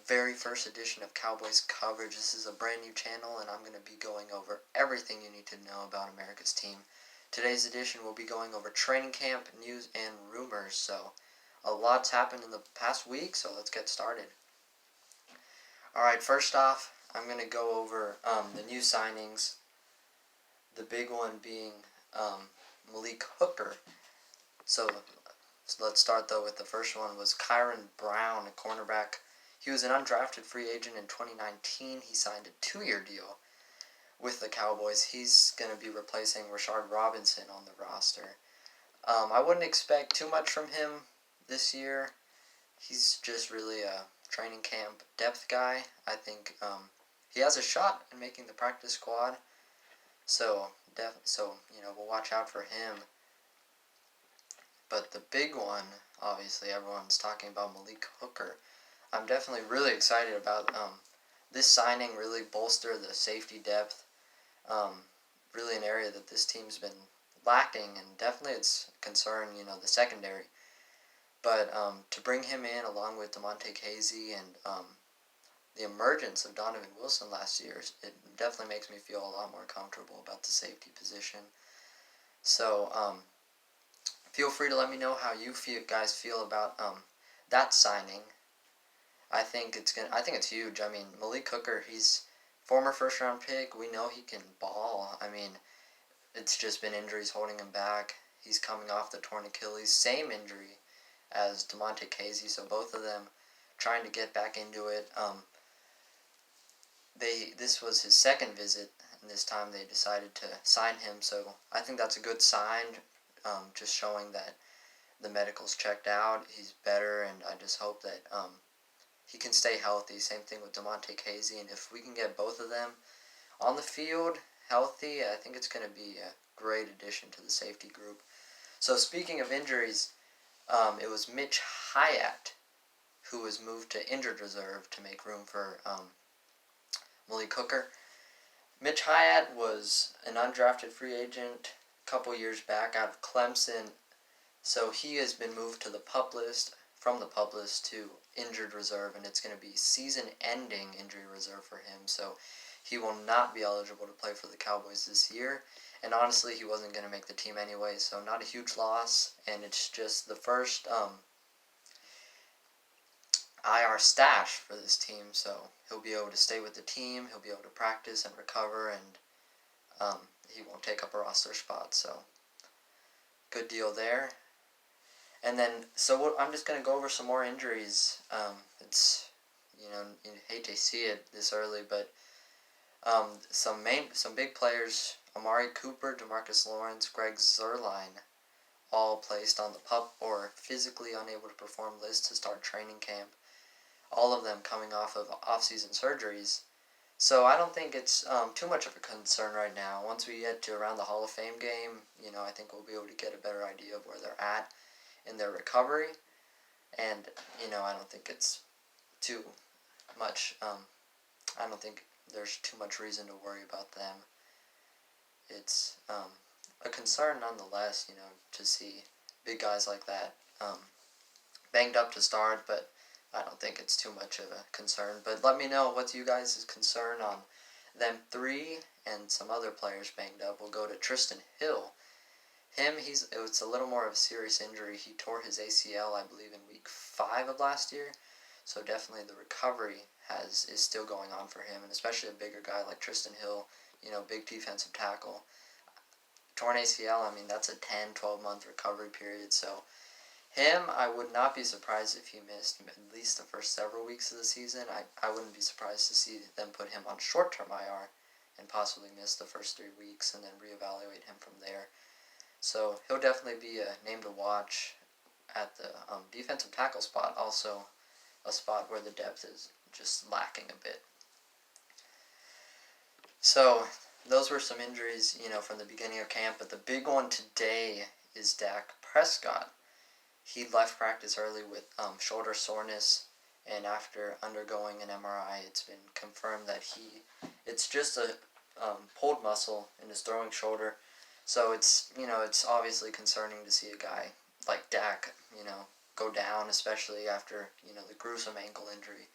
very first edition of Cowboys Coverage. This is a brand new channel, and I'm going to be going over everything you need to know about America's team. Today's edition will be going over training camp, news, and rumors. So, a lot's happened in the past week, so let's get started. Alright, first off, I'm going to go over the new signings. The big one being Malik Hooker. So let's start though with the first one was Kyron Brown, a cornerback. He was an undrafted free agent in 2019. He signed a 2-year deal with the Cowboys. He's going to be replacing Rashard Robinson on the roster. I wouldn't expect too much from him this year. He's just really a training camp depth guy. I think he has a shot in making the practice squad. So we'll watch out for him. But the big one, obviously, everyone's talking about Malik Hooker. I'm definitely really excited about this signing. Really bolster the safety depth. Really an area that this team's been lacking, and definitely it's a concern, the secondary. But to bring him in along with Damontae Kazee and the emergence of Donovan Wilson last year, it definitely makes me feel a lot more comfortable about the safety position. So feel free to let me know how you guys feel about that signing. I think it's huge. I mean, Malik Hooker, he's former first-round pick. We know he can ball. I mean, it's just been injuries holding him back. He's coming off the torn Achilles, same injury as Damontae Kazee, so both of them trying to get back into it. This was his second visit, and this time they decided to sign him, so I think that's a good sign, just showing that the medical's checked out, he's better, and I just hope that he can stay healthy. Same thing with Damontae Kazee, and if we can get both of them on the field healthy, I think it's going to be a great addition to the safety group. So speaking of injuries, it was Mitch Hyatt who was moved to injured reserve to make room for Malik Hooker. Mitch Hyatt was an undrafted free agent a couple years back out of Clemson, so he has been moved to the PUP list, from the PUP list to injured reserve, and it's going to be season-ending injury reserve for him, so he will not be eligible to play for the Cowboys this year, and honestly, he wasn't going to make the team anyway, so not a huge loss, and it's just the first IR stash for this team, so he'll be able to stay with the team, he'll be able to practice and recover, and he won't take up a roster spot, so good deal there. And then, I'm just going to go over some more injuries. It's, you hate to see it this early, but some big players, Amari Cooper, DeMarcus Lawrence, Greg Zuerlein, all placed on the PUP or physically unable to perform list to start training camp. All of them coming off of off-season surgeries. So I don't think it's too much of a concern right now. Once we get to around the Hall of Fame game, I think we'll be able to get a better idea of where they're at in their recovery. And, I don't think it's too much, I don't think there's too much reason to worry about them. It's a concern nonetheless, to see big guys like that banged up to start, but I don't think it's too much of a concern. But let me know what's you guys' concern on them three and some other players banged up. We'll go to Tristan Hill. It's a little more of a serious injury. He tore his ACL, I believe, in week 5 of last year. So definitely the recovery is still going on for him, and especially a bigger guy like Tristan Hill, big defensive tackle. Torn ACL, that's a 10-12 month recovery period, so him, I would not be surprised if he missed at least the first several weeks of the season. I wouldn't be surprised to see them put him on short-term IR and possibly miss the first 3 weeks and then reevaluate him from there. So he'll definitely be a name to watch at the defensive tackle spot, also a spot where the depth is just lacking a bit. So those were some injuries, from the beginning of camp, but the big one today is Dak Prescott. He left practice early with shoulder soreness, and after undergoing an MRI, it's been confirmed that it's just a pulled muscle in his throwing shoulder. So it's obviously concerning to see a guy like Dak, go down, especially after, the gruesome ankle injury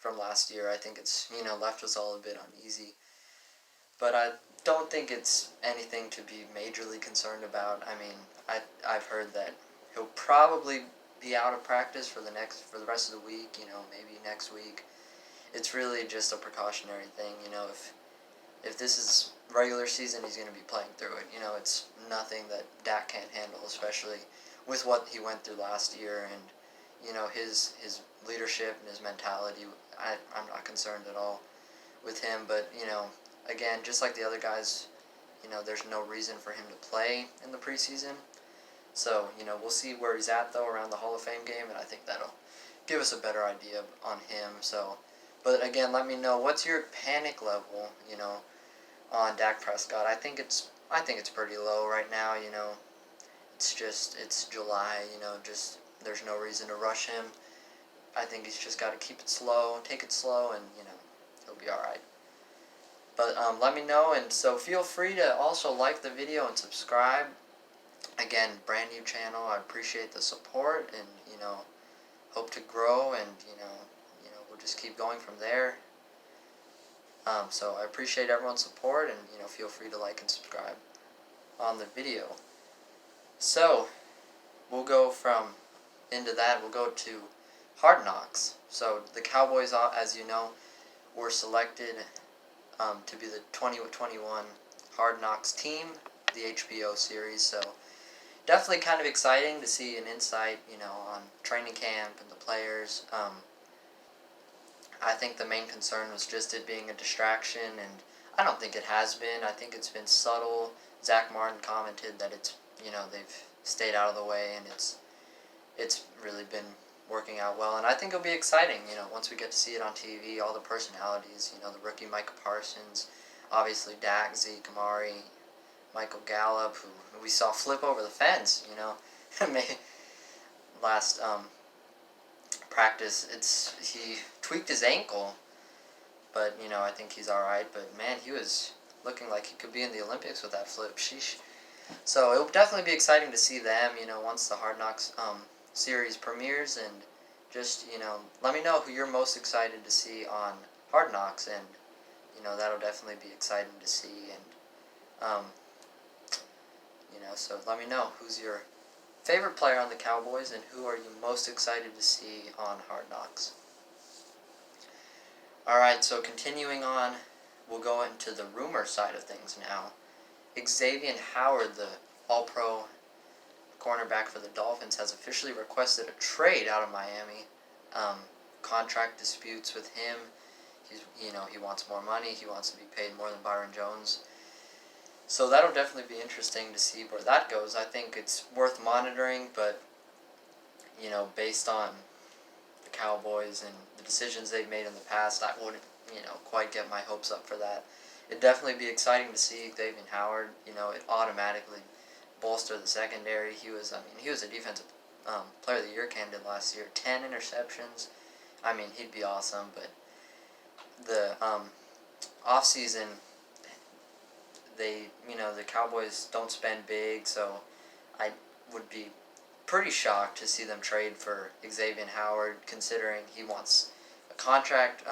from last year. I think it's, left us all a bit uneasy. But I don't think it's anything to be majorly concerned about. I mean, I've heard that he'll probably be out of practice for the rest of the week, maybe next week. It's really just a precautionary thing, if this is regular season, he's going to be playing through it. It's nothing that Dak can't handle, especially with what he went through last year and, his leadership and his mentality. I'm not concerned at all with him, but, again, just like the other guys, there's no reason for him to play in the preseason. So, we'll see where he's at, though, around the Hall of Fame game, and I think that'll give us a better idea on him. So, but again, let me know, what's your panic level, on Dak Prescott? I think it's pretty low right now, It's July, there's no reason to rush him. I think he's just got to keep it slow, take it slow, and, he'll be all right. But let me know, and so feel free to also like the video and subscribe. Again, brand new channel. I appreciate the support, and hope to grow, and we'll just keep going from there. So I appreciate everyone's support, and feel free to like and subscribe on the video. So we'll go we'll go to Hard Knocks. So the Cowboys, as you know, were selected to be the 2021 Hard Knocks team, the HBO series. So definitely kind of exciting to see an insight, on training camp and the players. I think the main concern was just it being a distraction, and I don't think it has been. I think it's been subtle. Zach Martin commented that it's, they've stayed out of the way, and it's really been working out well. And I think it'll be exciting, once we get to see it on TV, all the personalities, the rookie Micah Parsons, obviously Dak, Zeke, Amari, Michael Gallup, who we saw flip over the fence, last practice. He tweaked his ankle, but, I think he's all right. But, man, he was looking like he could be in the Olympics with that flip. Sheesh. So it'll definitely be exciting to see them, once the Hard Knocks series premieres, and just, let me know who you're most excited to see on Hard Knocks, and, that'll definitely be exciting to see, and, so let me know who's your favorite player on the Cowboys, and who are you most excited to see on Hard Knocks. Alright, so continuing on, we'll go into the rumor side of things now. Xavier Howard, the All-Pro cornerback for the Dolphins, has officially requested a trade out of Miami. Contract disputes with him. He wants more money. He wants to be paid more than Byron Jones. So that'll definitely be interesting to see where that goes. I think it's worth monitoring, but, based on the Cowboys and the decisions they've made in the past, I wouldn't, quite get my hopes up for that. It'd definitely be exciting to see Xavier Howard. It automatically bolster the secondary. He was a defensive player of the year candidate last year. 10 interceptions. He'd be awesome, but the offseason, the Cowboys don't spend big, so I would be pretty shocked to see them trade for Xavier Howard, considering he wants a contract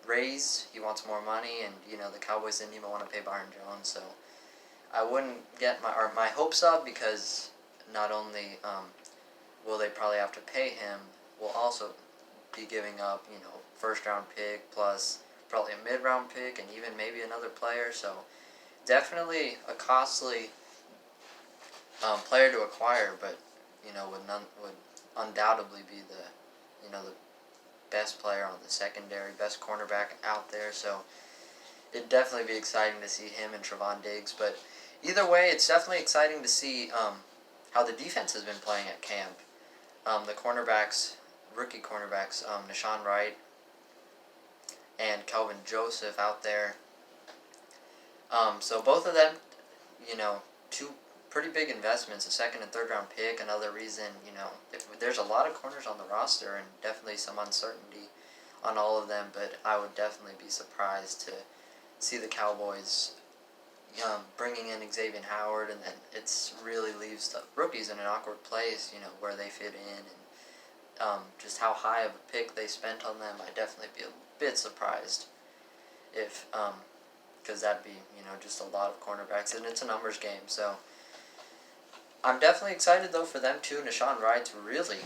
raise, he wants more money, and, the Cowboys didn't even want to pay Byron Jones, so I wouldn't get my hopes up, because not only will they probably have to pay him, we'll also be giving up, first-round pick, plus probably a mid-round pick, and even maybe another player, so definitely a costly player to acquire, but, would undoubtedly be the best player on the secondary, best cornerback out there, so it'd definitely be exciting to see him and Trevon Diggs. But either way, it's definitely exciting to see how the defense has been playing at camp. The rookie cornerbacks, Nashawn Wright and Kelvin Joseph out there. So both of them, two pretty big investments, a second and third round pick. Another reason, if there's a lot of corners on the roster, and definitely some uncertainty on all of them, but I would definitely be surprised to see the Cowboys bringing in Xavier Howard, and then it's really leaves the rookies in an awkward place, where they fit in, and just how high of a pick they spent on them, I'd definitely be a bit surprised if, because that'd be, just a lot of cornerbacks, and it's a numbers game, so I'm definitely excited, though, for them, too. Nahshon Wright's really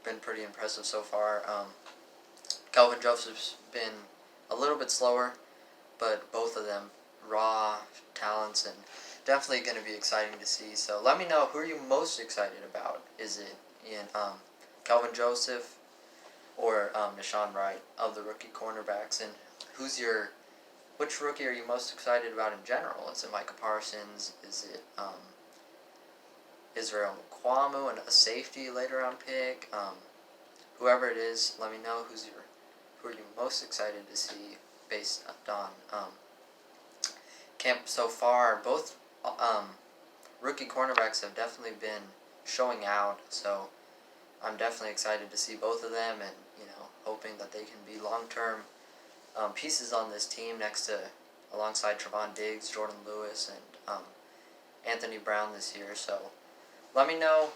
been pretty impressive so far. Kelvin Joseph's been a little bit slower, but both of them raw talents and definitely going to be exciting to see. So let me know, who are you most excited about? Is it Kelvin Joseph or Nahshon Wright of the rookie cornerbacks? And which rookie are you most excited about in general? Is it Micah Parsons? Is it Israel Nkwamu and a safety later round pick? Whoever it is, let me know who are you most excited to see based on camp so far. Both rookie cornerbacks have definitely been showing out, so I'm definitely excited to see both of them, and hoping that they can be long-term pieces on this team alongside Trevon Diggs, Jordan Lewis, and Anthony Brown this year. So let me know,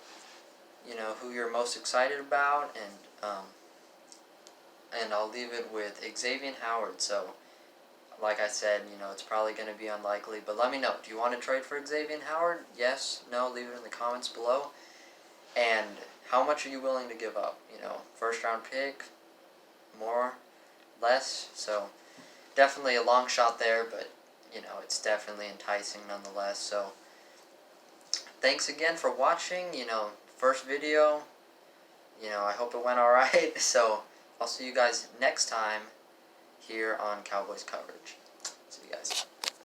who you're most excited about, and I'll leave it with Xavier Howard. So, like I said, it's probably going to be unlikely, but let me know. Do you want to trade for Xavier Howard? Yes, no, leave it in the comments below. And how much are you willing to give up? First round pick, more, less? So, definitely a long shot there, but, it's definitely enticing nonetheless. So, thanks again for watching, first video. I hope it went alright. So, I'll see you guys next time here on Cowboys Coverage.